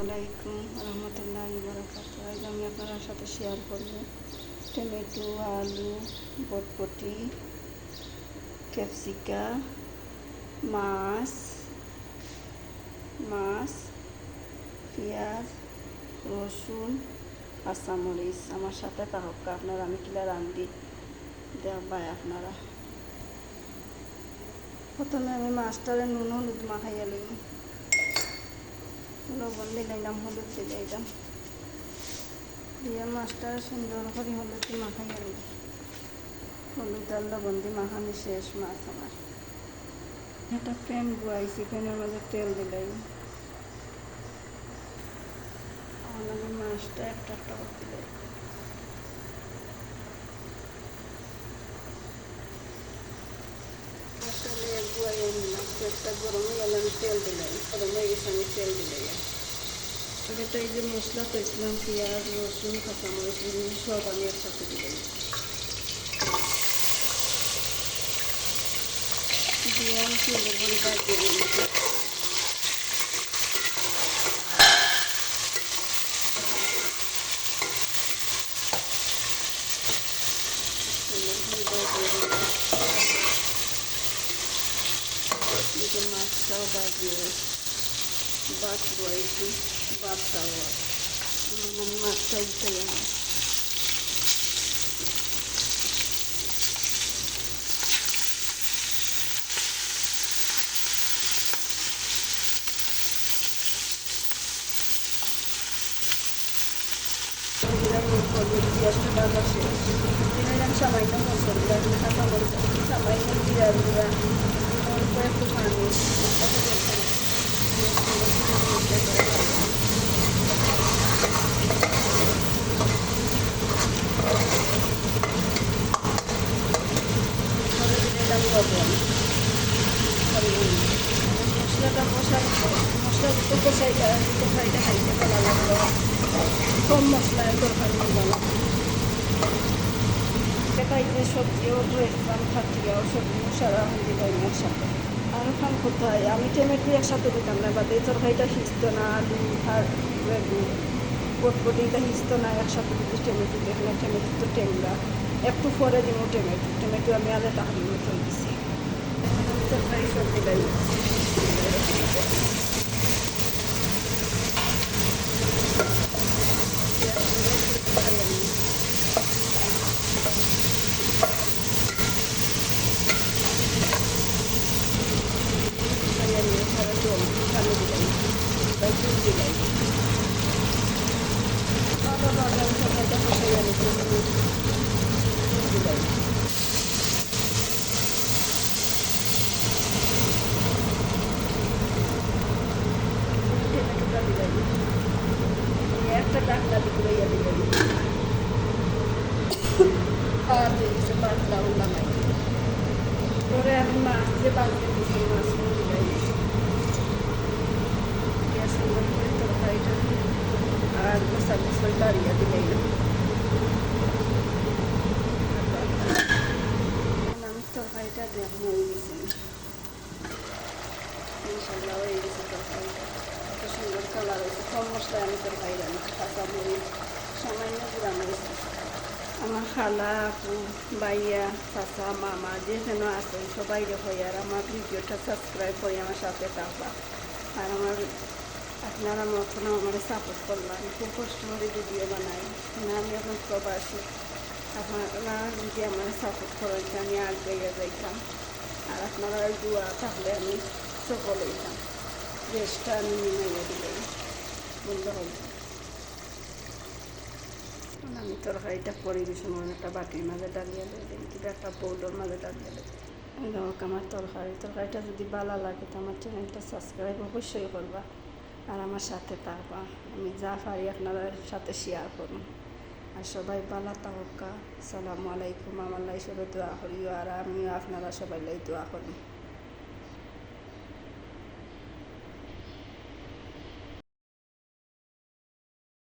আলাইকুম রহমতুল্লাহি বারাকাতুহু। আজ আমি আপনার সাথে শেয়ার করব টমেটো, আলু, বটবটি, ক্যাপসিকা, মাছ, পেঁয়াজ, রসুন, কাঁচামরিচ। আমার সাথে থাকুক আপনারা, আমি কিলা রান্ধি দেখবাই আপনারা। প্রথমে আমি মাছটারে নুন হলুদ মাখাইয়া লইম, লবণ দিলাম, হলুদ দিলাম, দিয়ে মাছটা সুন্দর করে হলুদ মাখাইয়া লইম। হলুদ আর লবণ দিয়ে মাখানি শেষ মাছ আমার। একটা প্যান বয়াইছি, প্যানের মধ্যে তেল দিলাম। আমি মাছটা একটা করে দিলাম। আসলে গুয়াই নিলাম, পেঁয়াজটা গরম হয়ে গেলে আমি তেল দিলাম, গরম হয়ে গেছে আমি তেল দিলাম। এটা এই যে মশলা পেয়েছিলাম, পেঁয়াজ, রসুন, কাঁচামরিচ সব আমি একসাথে দিলাম, দিয়ে আমি সুন্দর করে বাজিয়ে নিলাম। মাছটাও বাজিয়ে বাটবো, একটু বাটটাও আমি মাছটা উঠে গেল। পেঁয়াজটা বাজা শেষ, দিলাম সামান্য মশলা, কাঁচামরিচ, সামান্য জিরা গুঁড়া, অল্প একটু পানি, দিলাম লবণ। মশলাটা মশলা দুটো তরকারিটা খাইতে ভালো লাগলো, কম মশলায় তরকারি ভালো। খাইতে সবজিও ধরেছিলাম, খাটিয়াও সবজিও সারা দিলাম একসাথে। আর খান কোথায়, আমি টমেটো একসাথে দিতাম না, বাদে তরকারিটা হিসতো না, আলু আর বটবটিটা হিসতো না, একসাথে দিতে টমেটো দেখলাম। টমেটো তো টেংরা, একটু পরে দিব টমেটো আমি আগে তাহলে মতো দিছি। তরকারি সব দিলাই, একটা ডাকনা দিকে দিলাম, আর দিয়েছে বাটলা লাগাই। পরে আমি মাছ যে বাজিয়ে দিয়েছি, মাছগুলো দিলাই সুন্দর করে তরকারিটা আর গোসল বাড়িয়ে দিলাই। আমি তরকারিটা দেখো হয়ে গেছে, ইনশাল্লাহ হয়ে গেছে তরকারিটা। এত সুন্দর কালার হয়েছে, কম মশলায় আমি তরকারি রান্নাছি, কাঁচামরিচ, সামান্য গুঁড়া মরিচ। আমার খালা, আপু, ভাইয়া, চাচা, মামা যেখানে আছেন সবাই দেখো, আর আমার ভিডিওটা সাবস্ক্রাইব করে আমার সাথে থাকবা। আর আপনারা এখনও আমার সাপোর্ট করলাম, খুব কষ্ট করে ভিডিও বানাই না, আমি এখন প্রবাসী। আপনারা যদি আমার সাপোর্ট করেন আমি আগে যাইতাম, আর আপনারা দোয়া থাকলে আমি সফল হইতাম। গ্যাসটা আমি নিমাইয়া দিলাম, বন্ধ হল। আমি তরকারিটা পরিবেশন একটা বাটির মাঝে ডালিয়ে দিলাম, কিংবা একটা বউলের মাঝে ডালিয়ে দিলাম। হোক আমার তরকারিটা যদি ভালো লাগে তো আমার চ্যানেলটা সাবস্ক্রাইব অবশ্যই করবা, আর আমার সাথে থাকবা। আমি যা পারি আপনাদের সাথে শেয়ার করুন। আর সবাই ভালো থাকা। আসসালামু আলাইকুম। আমার লাই সবাই দোয়া করিও, আর আমিও আপনারা সবাই লাই দোয়া করুন।